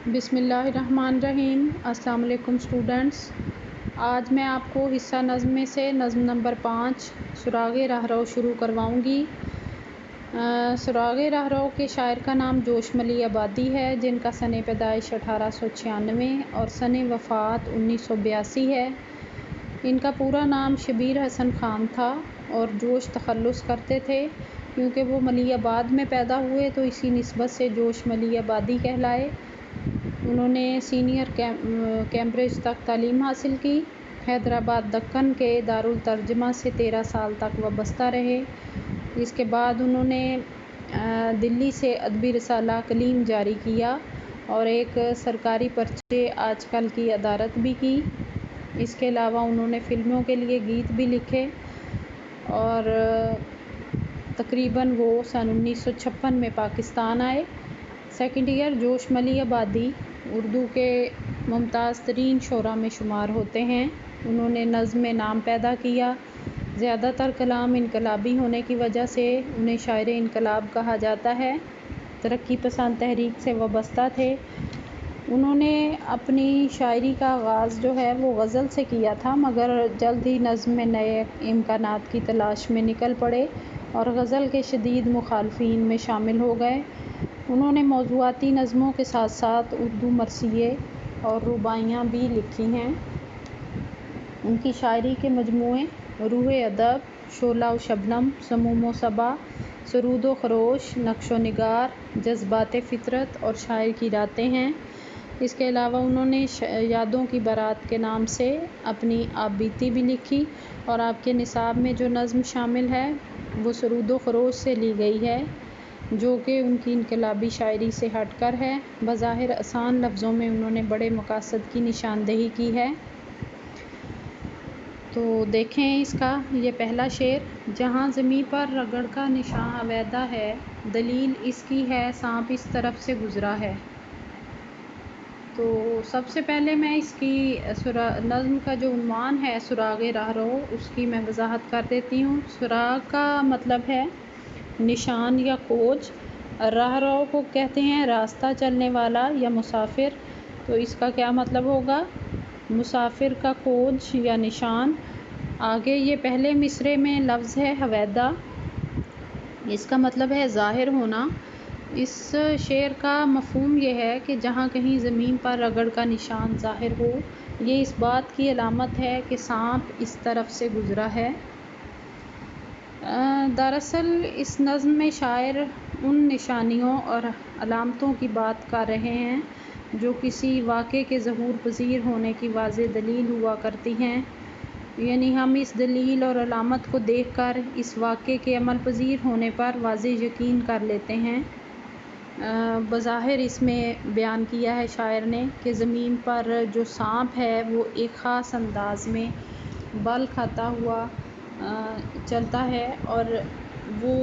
بسم اللہ الرحمن الرحیم۔ السلام علیکم اسٹوڈنٹس، آج میں آپ کو حصہ نظم میں سے نظم نمبر 5 سراغ رہرو شروع کرواؤں گی۔ سراغ رہرو کے شاعر کا نام جوش ملی آبادی ہے، جن کا سن پیدائش 1896 اور سن وفات 1982 ہے۔ ان کا پورا نام شبیر حسن خان تھا اور جوش تخلص کرتے تھے کیونکہ وہ ملی آباد میں پیدا ہوئے تو اسی نسبت سے جوش ملی آبادی کہلائے۔ انہوں نے سینئر کیمبرج تک تعلیم حاصل کی۔ حیدرآباد دکن کے دارالترجمہ سے 13 سال تک وابستہ رہے۔ اس کے بعد انہوں نے دلی سے ادبی رسالہ کلیم جاری کیا اور ایک سرکاری پرچے آج کل کی ادارت بھی کی۔ اس کے علاوہ انہوں نے فلموں کے لیے گیت بھی لکھے اور تقریباً وہ سن 1956 میں پاکستان آئے۔ سیکنڈ ایئر جوش ملی آبادی اردو کے ممتاز ترین شعراء میں شمار ہوتے ہیں۔ انہوں نے نظم میں نام پیدا کیا۔ زیادہ تر کلام انقلابی ہونے کی وجہ سے انہیں شاعر انقلاب کہا جاتا ہے۔ ترقی پسند تحریک سے وابستہ تھے۔ انہوں نے اپنی شاعری کا آغاز جو ہے وہ غزل سے کیا تھا، مگر جلد ہی نظم میں نئے امکانات کی تلاش میں نکل پڑے اور غزل کے شدید مخالفین میں شامل ہو گئے۔ انہوں نے موضوعاتی نظموں کے ساتھ ساتھ اردو مرثیے اور رباعیاں بھی لکھی ہیں۔ ان کی شاعری کے مجموعے روح ادب، شعلہ و شبنم، سموم و صبا، سرود و خروش، نقش و نگار، جذبات فطرت اور شاعر کی راتیں ہیں۔ اس کے علاوہ انہوں نے یادوں کی بارات کے نام سے اپنی آپ بیتی بھی لکھی اور آپ کے نصاب میں جو نظم شامل ہے وہ سرود و خروش سے لی گئی ہے، جو کہ ان کی انقلابی شاعری سے ہٹ کر ہے۔ بظاہر آسان لفظوں میں انہوں نے بڑے مقاصد کی نشاندہی کی ہے۔ تو دیکھیں اس کا یہ پہلا شعر: جہاں زمیں پر رگڑ کا نشاں علیحدہ ہے، دلیل اس کی ہے سانپ اس طرف سے گزرا ہے۔ تو سب سے پہلے میں اس کی نظم کا جو عنوان ہے سراغ رہرو، اس کی میں وضاحت کر دیتی ہوں۔ سراغ کا مطلب ہے نشان یا کھوج۔ رہرو کو کہتے ہیں راستہ چلنے والا یا مسافر۔ تو اس کا کیا مطلب ہوگا؟ مسافر کا کھوج یا نشان۔ آگے یہ پہلے مصرعے میں لفظ ہے علیحدہ، اس کا مطلب ہے ظاہر ہونا۔ اس شعر کا مفہوم یہ ہے کہ جہاں کہیں زمین پر رگڑ کا نشان ظاہر ہو، یہ اس بات کی علامت ہے کہ سانپ اس طرف سے گزرا ہے۔ دراصل اس نظم میں شاعر ان نشانیوں اور علامتوں کی بات کر رہے ہیں جو کسی واقعے کے ظہور پذیر ہونے کی واضح دلیل ہوا کرتی ہیں، یعنی ہم اس دلیل اور علامت کو دیکھ کر اس واقعے کے عمل پذیر ہونے پر واضح یقین کر لیتے ہیں۔ بظاہر اس میں بیان کیا ہے شاعر نے کہ زمین پر جو سانپ ہے وہ ایک خاص انداز میں بل کھاتا ہوا چلتا ہے اور وہ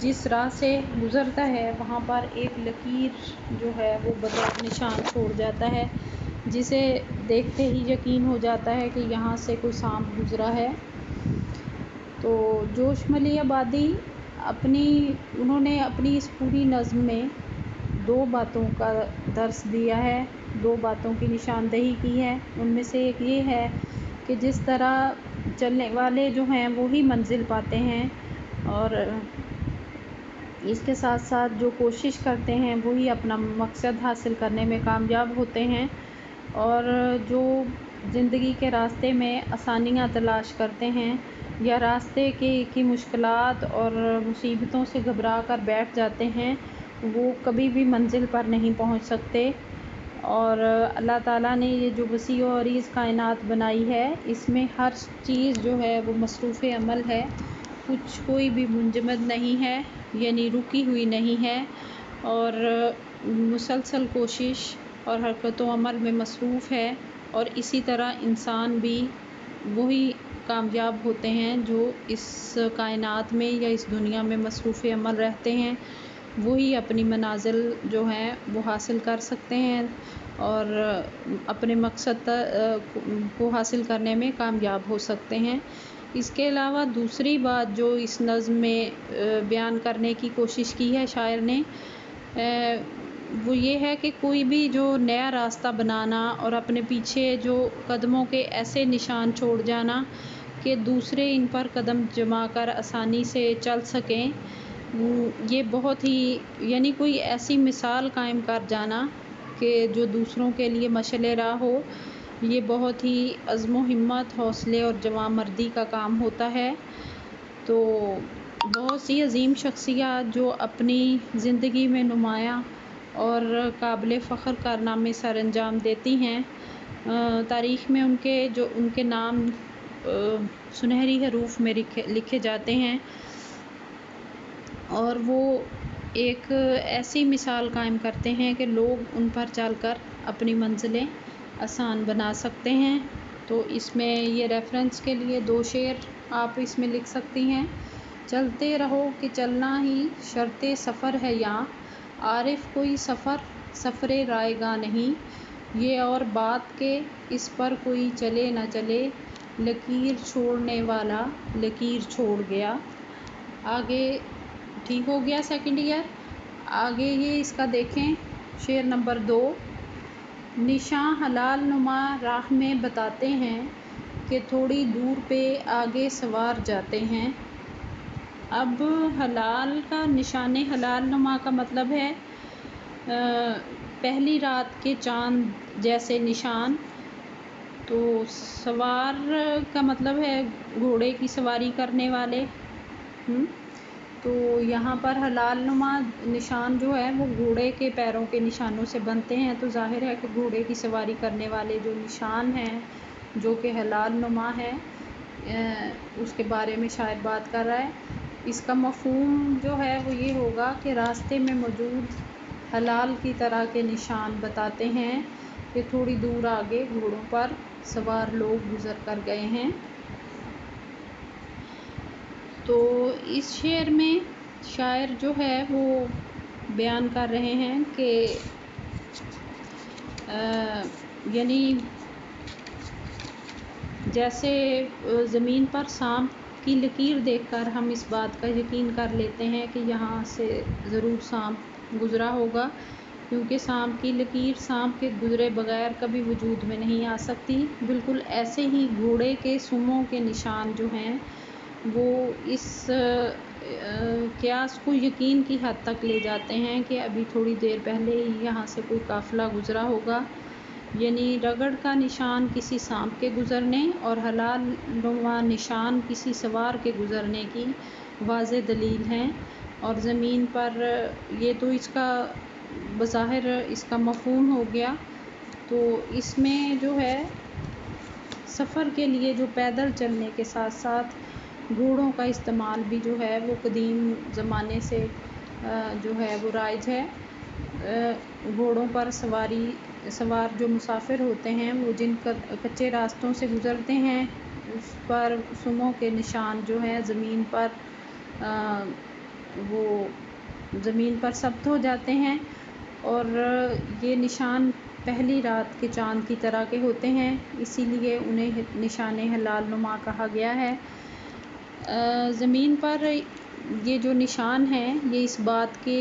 جس راہ سے گزرتا ہے وہاں پر ایک لکیر جو ہے وہ بطور نشان چھوڑ جاتا ہے، جسے دیکھتے ہی یقین ہو جاتا ہے کہ یہاں سے کوئی سانپ گزرا ہے۔ تو جوش ملی آبادی انہوں نے اپنی اس پوری نظم میں دو باتوں کا درس دیا ہے، دو باتوں کی نشاندہی کی ہے۔ ان میں سے ایک یہ ہے کہ جس طرح چلنے والے جو ہیں وہی منزل پاتے ہیں اور اس کے ساتھ ساتھ جو کوشش کرتے ہیں وہی اپنا مقصد حاصل کرنے میں کامیاب ہوتے ہیں، اور جو زندگی کے راستے میں آسانیاں تلاش کرتے ہیں یا راستے کی مشکلات اور مصیبتوں سے گھبرا کر بیٹھ جاتے ہیں، وہ کبھی بھی منزل پر نہیں پہنچ سکتے۔ اور اللہ تعالیٰ نے یہ جو وسیع و عریض کائنات بنائی ہے، اس میں ہر چیز جو ہے وہ مصروف عمل ہے، کوئی بھی منجمد نہیں ہے، یعنی رکی ہوئی نہیں ہے، اور مسلسل کوشش اور حرکت و عمل میں مصروف ہے۔ اور اسی طرح انسان بھی وہی کامیاب ہوتے ہیں جو اس کائنات میں یا اس دنیا میں مصروف عمل رہتے ہیں، وہی اپنی منازل جو ہیں وہ حاصل کر سکتے ہیں اور اپنے مقصد کو حاصل کرنے میں کامیاب ہو سکتے ہیں۔ اس کے علاوہ دوسری بات جو اس نظم میں بیان کرنے کی کوشش کی ہے شاعر نے، وہ یہ ہے کہ کوئی بھی جو نیا راستہ بنانا اور اپنے پیچھے جو قدموں کے ایسے نشان چھوڑ جانا کہ دوسرے ان پر قدم جما کر آسانی سے چل سکیں، یہ بہت ہی یعنی کوئی ایسی مثال قائم کر جانا کہ جو دوسروں کے لیے مشعل راہ ہو، یہ بہت ہی عزم و ہمت، حوصلے اور جواں مردی کا کام ہوتا ہے۔ تو بہت سی عظیم شخصیات جو اپنی زندگی میں نمایاں اور قابل فخر کارنامے سر انجام دیتی ہیں، تاریخ میں ان کے نام سنہری حروف میں لکھے جاتے ہیں، اور وہ ایک ایسی مثال قائم کرتے ہیں کہ لوگ ان پر چل کر اپنی منزلیں آسان بنا سکتے ہیں۔ تو اس میں یہ ریفرنس کے لیے 2 شعر آپ اس میں لکھ سکتی ہیں۔ چلتے رہو کہ چلنا ہی شرط سفر ہے یہاں، عارف کوئی سفر رائگاں نہیں، یہ اور بات کہ اس پر کوئی چلے نہ چلے، لکیر چھوڑنے والا لکیر چھوڑ گیا۔ آگے ٹھیک ہو گیا سیکنڈ ایئر۔ آگے یہ اس کا دیکھیں شعر نمبر 2۔ نشاں حلال نما راہ میں بتاتے ہیں کہ تھوڑی دور پہ آگے سوار جاتے ہیں۔ اب حلال کا نشان حلال نما کا مطلب ہے پہلی رات کے چاند جیسے نشان۔ تو سوار کا مطلب ہے گھوڑے کی سواری کرنے والے۔ تو یہاں پر حلال نما نشان جو ہے وہ گھوڑے کے پیروں کے نشانوں سے بنتے ہیں، تو ظاہر ہے کہ گھوڑے کی سواری کرنے والے جو نشان ہیں جو کہ حلال نما ہے، اس کے بارے میں شاعر بات کر رہا ہے۔ اس کا مفہوم جو ہے وہ یہ ہوگا کہ راستے میں موجود حلال کی طرح کے نشان بتاتے ہیں کہ تھوڑی دور آگے گھوڑوں پر سوار لوگ گزر کر گئے ہیں۔ تو اس شعر میں شاعر جو ہے وہ بیان کر رہے ہیں کہ یعنی جیسے زمین پر سانپ کی لکیر دیکھ کر ہم اس بات کا یقین کر لیتے ہیں کہ یہاں سے ضرور سانپ گزرا ہوگا، کیونکہ سانپ کی لکیر سانپ کے گزرے بغیر کبھی وجود میں نہیں آ سکتی، بالکل ایسے ہی گھوڑے کے سموں کے نشان جو ہیں وہ اس قیاس کو یقین کی حد تک لے جاتے ہیں کہ ابھی تھوڑی دیر پہلے ہی یہاں سے کوئی قافلہ گزرا ہوگا۔ یعنی رگڑ کا نشان کسی سانپ کے گزرنے اور حلال نما نشان کسی سوار کے گزرنے کی واضح دلیل ہیں۔ اور زمین پر یہ تو اس کا بظاہر اس کا مفہوم ہو گیا۔ تو اس میں جو ہے سفر کے لیے جو پیدل چلنے کے ساتھ ساتھ گھوڑوں کا استعمال بھی جو ہے وہ قدیم زمانے سے جو ہے وہ رائج ہے۔ گھوڑوں پر سوار جو مسافر ہوتے ہیں وہ جن کچے راستوں سے گزرتے ہیں اس پر سموں کے نشان جو ہیں زمین پر ثبت ہو جاتے ہیں، اور یہ نشان پہلی رات کے چاند کی طرح کے ہوتے ہیں، اسی لیے انہیں نشان حلال نما کہا گیا ہے۔ زمین پر یہ جو نشان ہیں یہ اس بات کی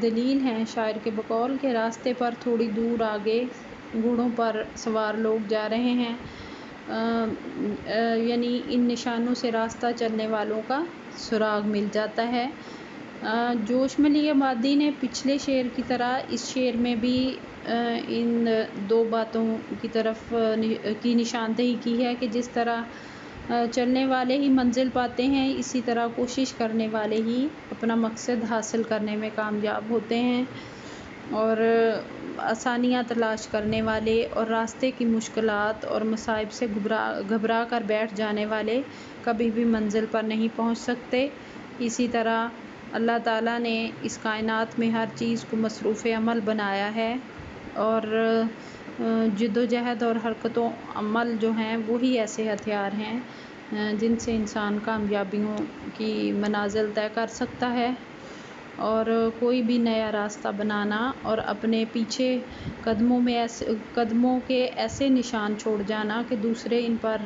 دلیل ہیں شاعر کے بقول کہ راستے پر تھوڑی دور آگے گھوڑوں پر سوار لوگ جا رہے ہیں، یعنی ان نشانوں سے راستہ چلنے والوں کا سراغ مل جاتا ہے۔ جوش ملی آبادی نے پچھلے شعر کی طرح اس شعر میں بھی ان 2 باتوں کی نشاندہی کی ہے کہ جس طرح چلنے والے ہی منزل پاتے ہیں، اسی طرح کوشش کرنے والے ہی اپنا مقصد حاصل کرنے میں کامیاب ہوتے ہیں، اور آسانیاں تلاش کرنے والے اور راستے کی مشکلات اور مصائب سے گھبرا کر بیٹھ جانے والے کبھی بھی منزل پر نہیں پہنچ سکتے۔ اسی طرح اللہ تعالیٰ نے اس کائنات میں ہر چیز کو مصروف عمل بنایا ہے، اور جدوجہد اور حرکت و عمل جو ہیں وہی ایسے ہتھیار ہیں جن سے انسان کامیابیوں کی منازل طے کر سکتا ہے، اور کوئی بھی نیا راستہ بنانا اور اپنے پیچھے قدموں کے ایسے نشان چھوڑ جانا کہ دوسرے ان پر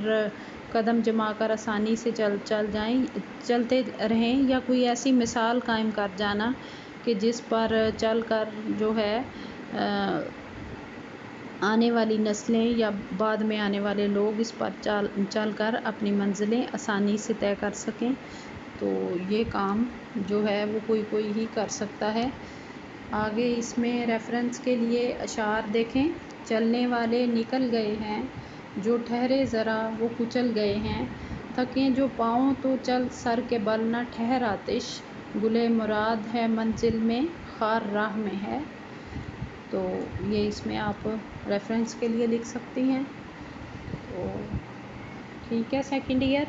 قدم جما کر آسانی سے چلتے رہیں، یا کوئی ایسی مثال قائم کر جانا کہ جس پر چل کر جو ہے آنے والی نسلیں یا بعد میں آنے والے لوگ اس پر چل کر اپنی منزلیں آسانی سے طے کر سکیں۔ تو یہ کام جو ہے وہ کوئی ہی کر سکتا ہے۔ آگے اس میں ریفرنس کے لیے اشعار دیکھیں۔ چلنے والے نکل گئے ہیں، جو ٹھہرے ذرا وہ کچل گئے ہیں، تھکیں جو پاؤں تو چل سر کے بل نہ ٹھہر آتش، گلِ مراد ہے منزل میں خار راہ میں ہے۔ تو یہ اس میں آپ ریفرنس کے لیے لکھ سکتی ہیں۔ تو ٹھیک ہے سیکنڈ ایئر،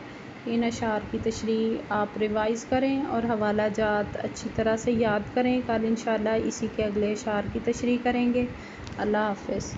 ان اشعار کی تشریح آپ ریوائز کریں اور حوالہ جات اچھی طرح سے یاد کریں۔ کل انشاءاللہ اسی کے اگلے اشعار کی تشریح کریں گے۔ اللہ حافظ۔